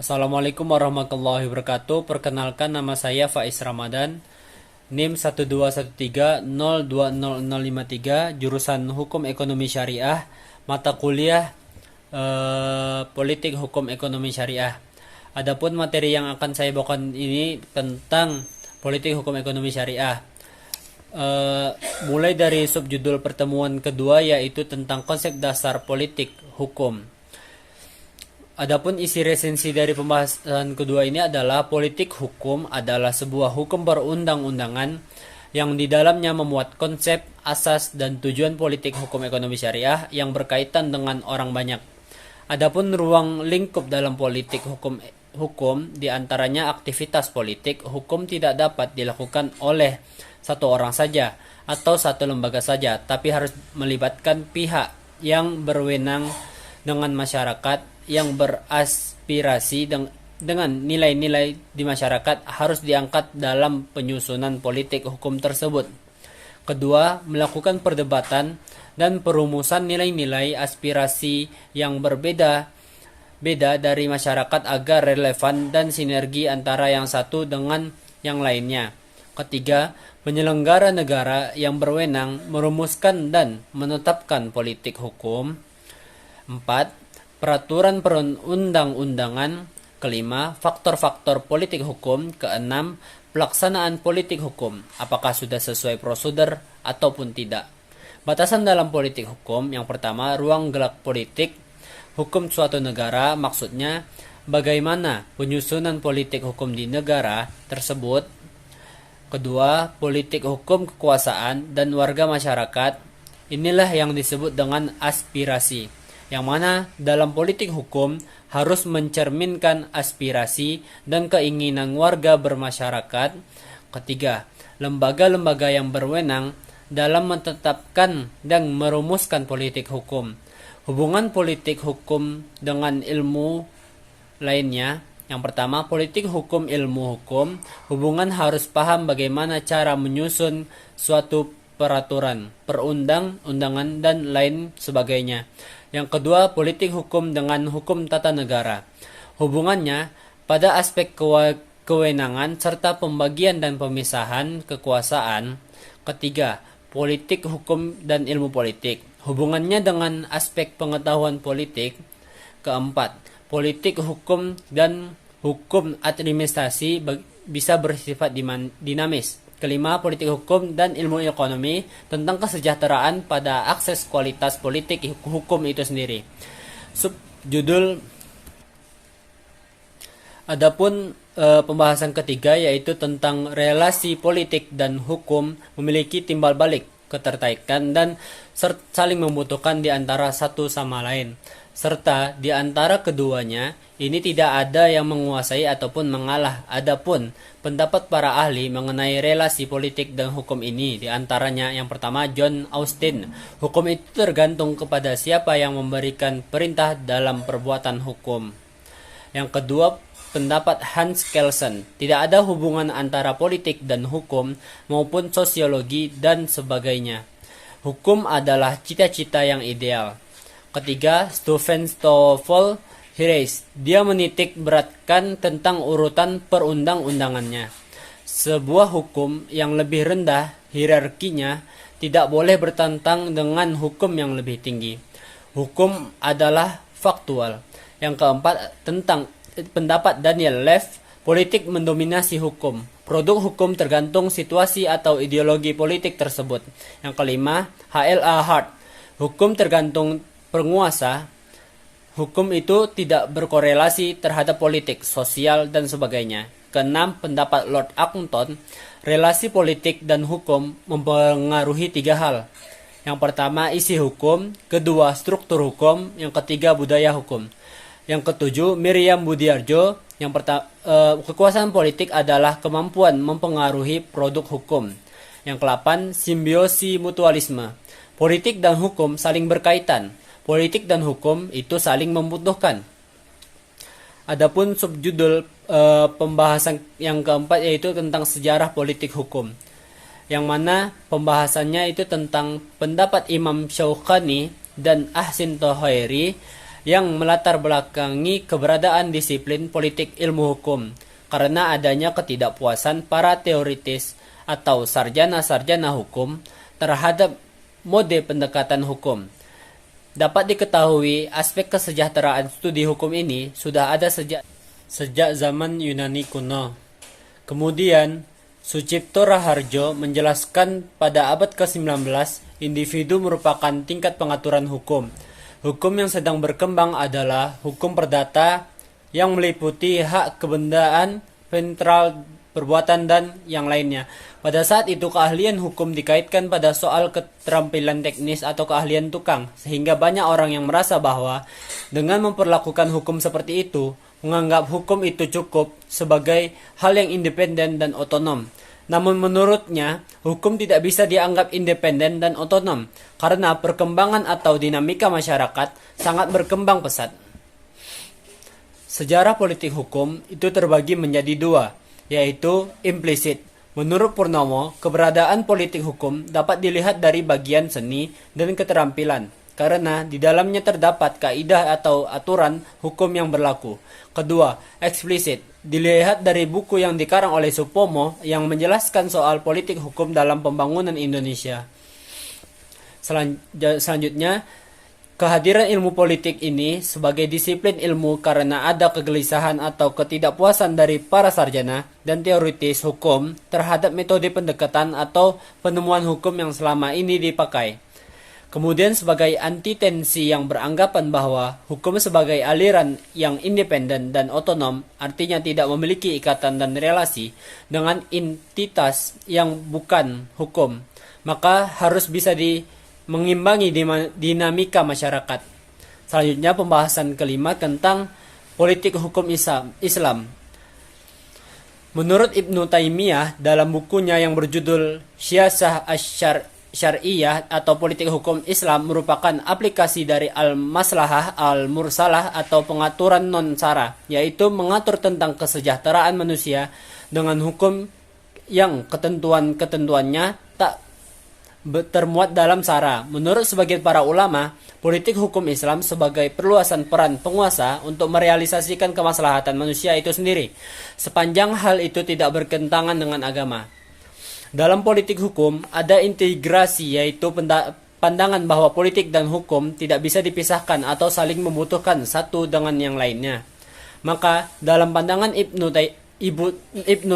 Assalamualaikum warahmatullahi wabarakatuh. Perkenalkan, nama saya Faiz Ramadan, NIM 12130200053, jurusan Hukum Ekonomi Syariah, mata kuliah Politik Hukum Ekonomi Syariah. Adapun materi yang akan saya bawakan ini tentang Politik Hukum Ekonomi Syariah. Mulai dari subjudul pertemuan kedua, yaitu tentang konsep dasar politik hukum. Adapun isi resensi dari pembahasan kedua ini adalah politik hukum adalah sebuah hukum perundang-undangan yang di dalamnya memuat konsep, asas, dan tujuan politik hukum ekonomi syariah yang berkaitan dengan orang banyak. Adapun ruang lingkup dalam politik hukum diantaranya aktivitas politik hukum tidak dapat dilakukan oleh satu orang saja atau satu lembaga saja, tapi harus melibatkan pihak yang berwenang dengan masyarakat yang beraspirasi dengan nilai-nilai di masyarakat harus diangkat dalam penyusunan politik hukum tersebut. Kedua, melakukan perdebatan dan perumusan nilai-nilai aspirasi yang berbeda dari masyarakat agar relevan dan sinergi antara yang satu dengan yang lainnya. Ketiga, penyelenggara negara yang berwenang merumuskan dan menetapkan politik hukum. 4. Peraturan perundang-undangan. Kelima, faktor-faktor politik hukum. Keenam, pelaksanaan politik hukum, apakah sudah sesuai prosedur ataupun tidak. Batasan dalam politik hukum. Yang pertama, ruang gerak politik hukum suatu negara, maksudnya bagaimana penyusunan politik hukum di negara tersebut. Kedua, politik hukum kekuasaan dan warga masyarakat. Inilah yang disebut dengan aspirasi, yang mana dalam politik hukum harus mencerminkan aspirasi dan keinginan warga bermasyarakat. Ketiga, lembaga-lembaga yang berwenang dalam menetapkan dan merumuskan politik hukum. Hubungan politik hukum dengan ilmu lainnya. Yang pertama, politik hukum ilmu hukum. Hubungan harus paham bagaimana cara menyusun suatu peraturan, perundang-undangan, dan lain sebagainya. Yang kedua, politik hukum dengan hukum tata negara. Hubungannya pada aspek kewenangan serta pembagian dan pemisahan kekuasaan. Ketiga, politik hukum dan ilmu politik. Hubungannya dengan aspek pengetahuan politik. Keempat, politik hukum dan hukum administrasi bisa bersifat dinamis. Kelima, politik hukum dan ilmu ekonomi tentang kesejahteraan pada akses kualitas politik hukum itu sendiri. Subjudul adapun pembahasan ketiga, yaitu tentang relasi politik dan hukum memiliki timbal balik, keterkaitan, dan saling membutuhkan di antara satu sama lain, serta di antara keduanya ini tidak ada yang menguasai ataupun mengalah. Adapun pendapat para ahli mengenai relasi politik dan hukum ini, di antaranya yang pertama John Austin, hukum itu tergantung kepada siapa yang memberikan perintah dalam perbuatan hukum. Yang kedua, pendapat Hans Kelsen, tidak ada hubungan antara politik dan hukum maupun sosiologi dan sebagainya. Hukum adalah cita-cita yang ideal. Ketiga, Stephen Stoffel Hires, dia menitik beratkan tentang urutan perundang-undangannya. Sebuah hukum yang lebih rendah hierarkinya tidak boleh bertentang dengan hukum yang lebih tinggi. Hukum adalah faktual. Yang keempat, tentang pendapat Daniel Leff, politik mendominasi hukum. Produk hukum tergantung situasi atau ideologi politik tersebut. Yang kelima, H.L.A. Hart, hukum tergantung penguasa. Hukum itu tidak berkorelasi terhadap politik, sosial, dan sebagainya. Keenam, pendapat Lord Acton, relasi politik dan hukum mempengaruhi tiga hal. Yang pertama, isi hukum. Kedua, struktur hukum. Yang ketiga, budaya hukum. Yang ketujuh, Miriam Budiarjo, kekuasaan politik adalah kemampuan mempengaruhi produk hukum. Yang ke-8, simbiosi mutualisme. Politik dan hukum saling berkaitan. Politik dan hukum itu saling membutuhkan. Adapun subjudul pembahasan yang keempat, yaitu tentang sejarah politik hukum, yang mana pembahasannya itu tentang pendapat Imam Shawqani dan Ahsin Tohairi yang melatar belakangi keberadaan disiplin politik ilmu hukum karena adanya ketidakpuasan para teoritis atau sarjana-sarjana hukum terhadap mode pendekatan hukum. Dapat diketahui aspek kesejahteraan studi hukum ini sudah ada sejak zaman Yunani kuno. Kemudian, Sucipto Raharjo menjelaskan pada abad ke-19, individu merupakan tingkat pengaturan hukum. Hukum yang sedang berkembang adalah hukum perdata yang meliputi hak kebendaan, ventral, perbuatan, dan yang lainnya. Pada saat itu keahlian hukum dikaitkan pada soal keterampilan teknis atau keahlian tukang, sehingga banyak orang yang merasa bahwa dengan memperlakukan hukum seperti itu, menganggap hukum itu cukup sebagai hal yang independen dan otonom. Namun menurutnya, hukum tidak bisa dianggap independen dan otonom karena perkembangan atau dinamika masyarakat sangat berkembang pesat. Sejarah politik hukum itu terbagi menjadi dua, yaitu implisit. Menurut Purnomo, keberadaan politik hukum dapat dilihat dari bagian seni dan keterampilan, karena di dalamnya terdapat kaidah atau aturan hukum yang berlaku. Kedua, eksplisit, dilihat dari buku yang dikarang oleh Supomo yang menjelaskan soal politik hukum dalam pembangunan Indonesia. Selanjutnya, kehadiran ilmu politik ini sebagai disiplin ilmu karena ada kegelisahan atau ketidakpuasan dari para sarjana dan teoritis hukum terhadap metode pendekatan atau penemuan hukum yang selama ini dipakai. Kemudian sebagai antitensi yang beranggapan bahwa hukum sebagai aliran yang independen dan otonom artinya tidak memiliki ikatan dan relasi dengan entitas yang bukan hukum, maka harus bisa mengimbangi dinamika masyarakat. Selanjutnya pembahasan kelima tentang politik hukum Islam. Menurut Ibnu Taimiyah dalam bukunya yang berjudul Syiasah Syariah atau politik hukum Islam merupakan aplikasi dari al-maslahah al-mursalah atau pengaturan non-syara, yaitu mengatur tentang kesejahteraan manusia dengan hukum yang ketentuan-ketentuannya tak termuat dalam syara. Menurut sebagian para ulama, politik hukum Islam sebagai perluasan peran penguasa untuk merealisasikan kemaslahatan manusia itu sendiri, sepanjang hal itu tidak bertentangan dengan agama. Dalam politik hukum, ada integrasi, yaitu pandangan bahwa politik dan hukum tidak bisa dipisahkan atau saling membutuhkan satu dengan yang lainnya. Maka, dalam pandangan Ibnu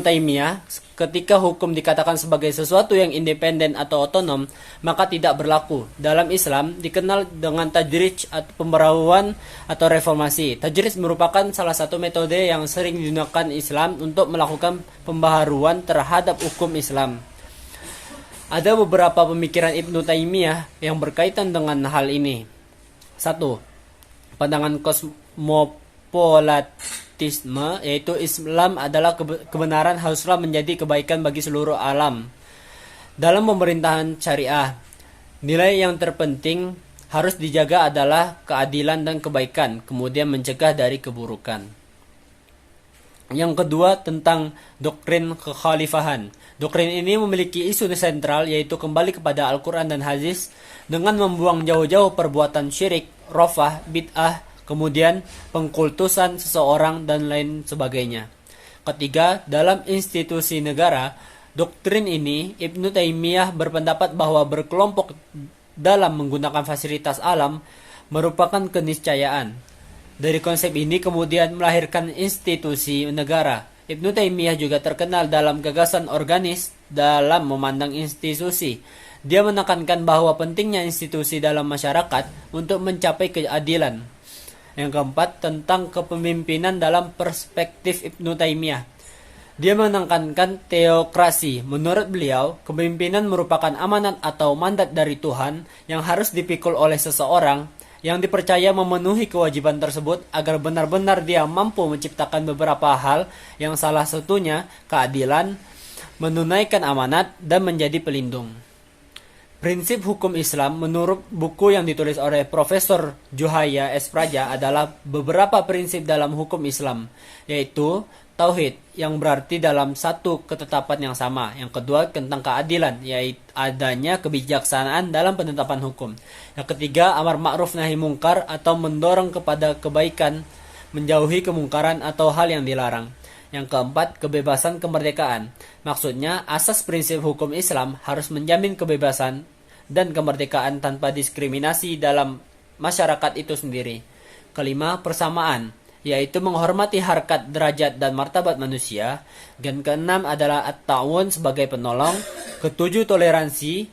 Taimiyah, ketika hukum dikatakan sebagai sesuatu yang independen atau otonom, maka tidak berlaku. Dalam Islam, dikenal dengan tajrij atau pembaharuan atau reformasi. Tajrij merupakan salah satu metode yang sering digunakan Islam untuk melakukan pembaharuan terhadap hukum Islam. Ada beberapa pemikiran Ibnu Taimiyah yang berkaitan dengan hal ini. 1. Pandangan kosmopolitisme, yaitu Islam adalah kebenaran haruslah menjadi kebaikan bagi seluruh alam. Dalam pemerintahan syariah, nilai yang terpenting harus dijaga adalah keadilan dan kebaikan, kemudian mencegah dari keburukan. Yang kedua tentang doktrin kekhalifahan. Doktrin ini memiliki isu sentral, yaitu kembali kepada Al-Quran dan Hadis dengan membuang jauh-jauh perbuatan syirik, rofah, bid'ah, kemudian pengkultusan seseorang dan lain sebagainya. Ketiga, dalam institusi negara, doktrin ini Ibnu Taimiyah berpendapat bahwa berkelompok dalam menggunakan fasilitas alam merupakan keniscayaan. Dari konsep ini kemudian melahirkan institusi negara. Ibnu Taimiyah juga terkenal dalam gagasan organis dalam memandang institusi. Dia menekankan bahwa pentingnya institusi dalam masyarakat untuk mencapai keadilan. Yang keempat, tentang kepemimpinan dalam perspektif Ibnu Taimiyah. Dia menekankan teokrasi. Menurut beliau, kepemimpinan merupakan amanat atau mandat dari Tuhan yang harus dipikul oleh seseorang yang dipercaya memenuhi kewajiban tersebut agar benar-benar dia mampu menciptakan beberapa hal yang salah satunya keadilan, menunaikan amanat, dan menjadi pelindung. Prinsip hukum Islam menurut buku yang ditulis oleh Profesor Juhaya S. Praja adalah beberapa prinsip dalam hukum Islam, yaitu tauhid yang berarti dalam satu ketetapan yang sama. Yang kedua tentang keadilan, yaitu adanya kebijaksanaan dalam penetapan hukum. Yang ketiga amar ma'ruf nahi mungkar atau mendorong kepada kebaikan, menjauhi kemungkaran atau hal yang dilarang. Yang keempat, kebebasan kemerdekaan. Maksudnya, asas prinsip hukum Islam harus menjamin kebebasan dan kemerdekaan tanpa diskriminasi dalam masyarakat itu sendiri. Kelima, persamaan, yaitu menghormati harkat, derajat, dan martabat manusia. Dan keenam adalah at-ta'awun sebagai penolong. Ketujuh, toleransi,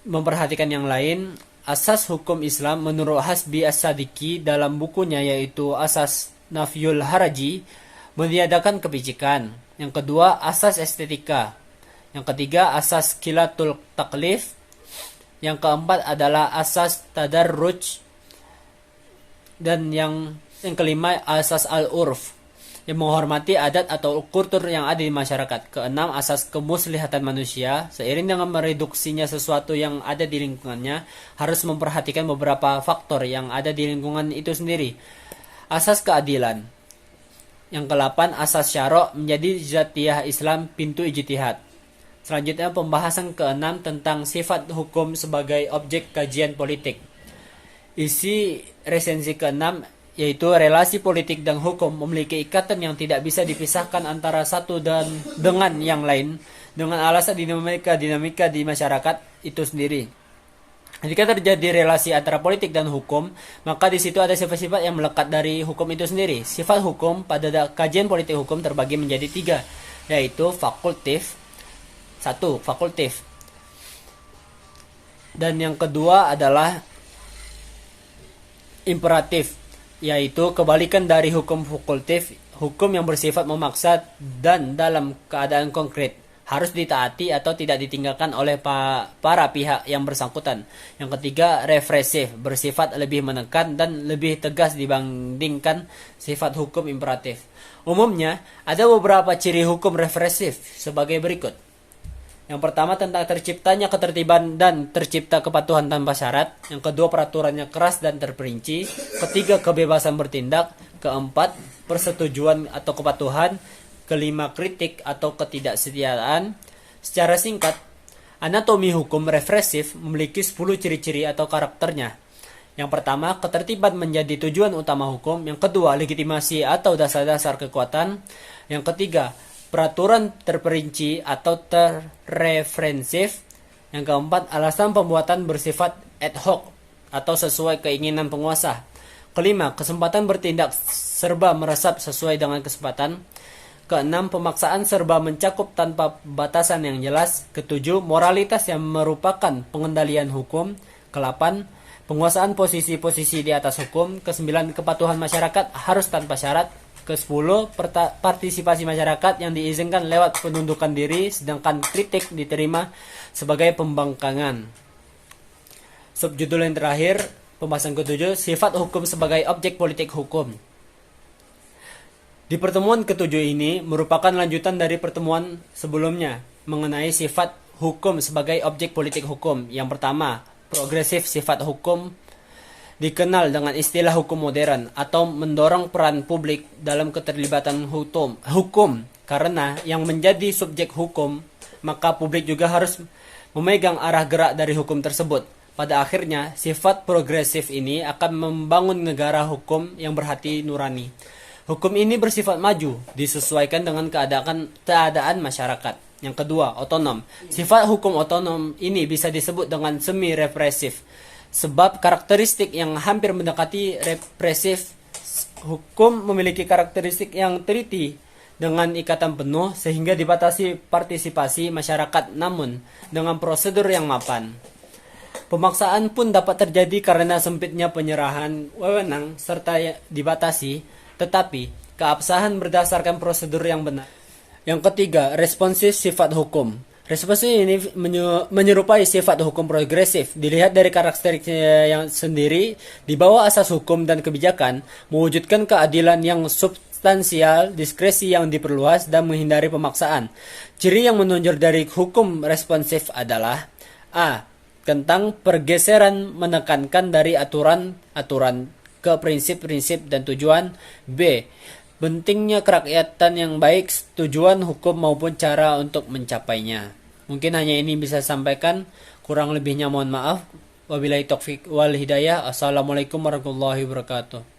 memperhatikan yang lain. Asas hukum Islam menurut Hasbi As-Sadiqi dalam bukunya yaitu Asas Nafyul Haraji, meniadakan kepicikan. Yang kedua, asas estetika. Yang ketiga, asas kilatul taklif. Yang keempat adalah asas tadarruj. Dan yang kelima, asas al-urf, yang menghormati adat atau kultur yang ada di masyarakat. Keenam, asas kemuslihatan manusia. Seiring dengan mereduksinya sesuatu yang ada di lingkungannya, harus memperhatikan beberapa faktor yang ada di lingkungan itu sendiri. Asas keadilan. Yang ke-8, asas syarok, menjadi zatiyah Islam, pintu ijtihad. Selanjutnya pembahasan ke-6 tentang sifat hukum sebagai objek kajian politik. Isi resensi ke-6 yaitu relasi politik dan hukum memiliki ikatan yang tidak bisa dipisahkan antara satu dan dengan yang lain dengan alasan dinamika di masyarakat itu sendiri. Jika terjadi relasi antara politik dan hukum, maka di situ ada sifat-sifat yang melekat dari hukum itu sendiri. Sifat hukum pada kajian politik hukum terbagi menjadi 3, yaitu fakultif. 1. Fakultif. Dan yang kedua adalah imperatif, yaitu kebalikan dari hukum fakultif, hukum yang bersifat memaksa dan dalam keadaan konkret harus ditaati atau tidak ditinggalkan oleh para pihak yang bersangkutan. Yang ketiga, represif, bersifat lebih menekan dan lebih tegas dibandingkan sifat hukum imperatif. Umumnya, ada beberapa ciri hukum represif sebagai berikut. Yang pertama, tentang terciptanya ketertiban dan tercipta kepatuhan tanpa syarat. Yang kedua, peraturannya keras dan terperinci. Ketiga, kebebasan bertindak. Keempat, persetujuan atau kepatuhan. Kelima, kritik atau ketidaksetiaan. Secara singkat, anatomi hukum represif memiliki 10 ciri-ciri atau karakternya. Yang pertama, ketertiban menjadi tujuan utama hukum. Yang kedua, legitimasi atau dasar-dasar kekuatan. Yang ketiga, peraturan terperinci atau terreferensif. Yang keempat, alasan pembuatan bersifat ad hoc atau sesuai keinginan penguasa. Kelima, kesempatan bertindak serba meresap sesuai dengan kesempatan. Keenam, pemaksaan serba mencakup tanpa batasan yang jelas. Ketujuh, moralitas yang merupakan pengendalian hukum. Kelapan, penguasaan posisi-posisi di atas hukum. Kesembilan, kepatuhan masyarakat harus tanpa syarat. Ke-10, partisipasi masyarakat yang diizinkan lewat penundukan diri, sedangkan kritik diterima sebagai pembangkangan. Subjudul yang terakhir, pembahasan ke-7, sifat hukum sebagai objek politik hukum. Di pertemuan ke-7 ini merupakan lanjutan dari pertemuan sebelumnya mengenai sifat hukum sebagai objek politik hukum. Yang pertama, progresif sifat hukum dikenal dengan istilah hukum modern atau mendorong peran publik dalam keterlibatan hukum karena yang menjadi subjek hukum, maka publik juga harus memegang arah gerak dari hukum tersebut. Pada akhirnya, sifat progresif ini akan membangun negara hukum yang berhati nurani. Hukum ini bersifat maju, disesuaikan dengan keadaan masyarakat. Yang kedua, otonom. Sifat hukum otonom ini bisa disebut dengan semi-represif. Sebab karakteristik yang hampir mendekati represif, hukum memiliki karakteristik yang teliti dengan ikatan penuh sehingga dibatasi partisipasi masyarakat namun dengan prosedur yang mapan. Pemaksaan pun dapat terjadi karena sempitnya penyerahan wewenang serta dibatasi, tetapi keabsahan berdasarkan prosedur yang benar. Yang ketiga, responsif sifat hukum. Responsif ini menyerupai sifat hukum progresif. Dilihat dari karakteristiknya yang sendiri, di bawah asas hukum dan kebijakan, mewujudkan keadilan yang substansial, diskresi yang diperluas, dan menghindari pemaksaan. Ciri yang menonjol dari hukum responsif adalah A. Tentang pergeseran menekankan dari aturan-aturan ke prinsip-prinsip dan tujuan. B. Pentingnya kerakyatan yang baik, tujuan hukum maupun cara untuk mencapainya. Mungkin hanya ini bisa sampaikan, kurang lebihnya mohon maaf. Wabillahi taufik wal hidayah. Assalamualaikum warahmatullahi wabarakatuh.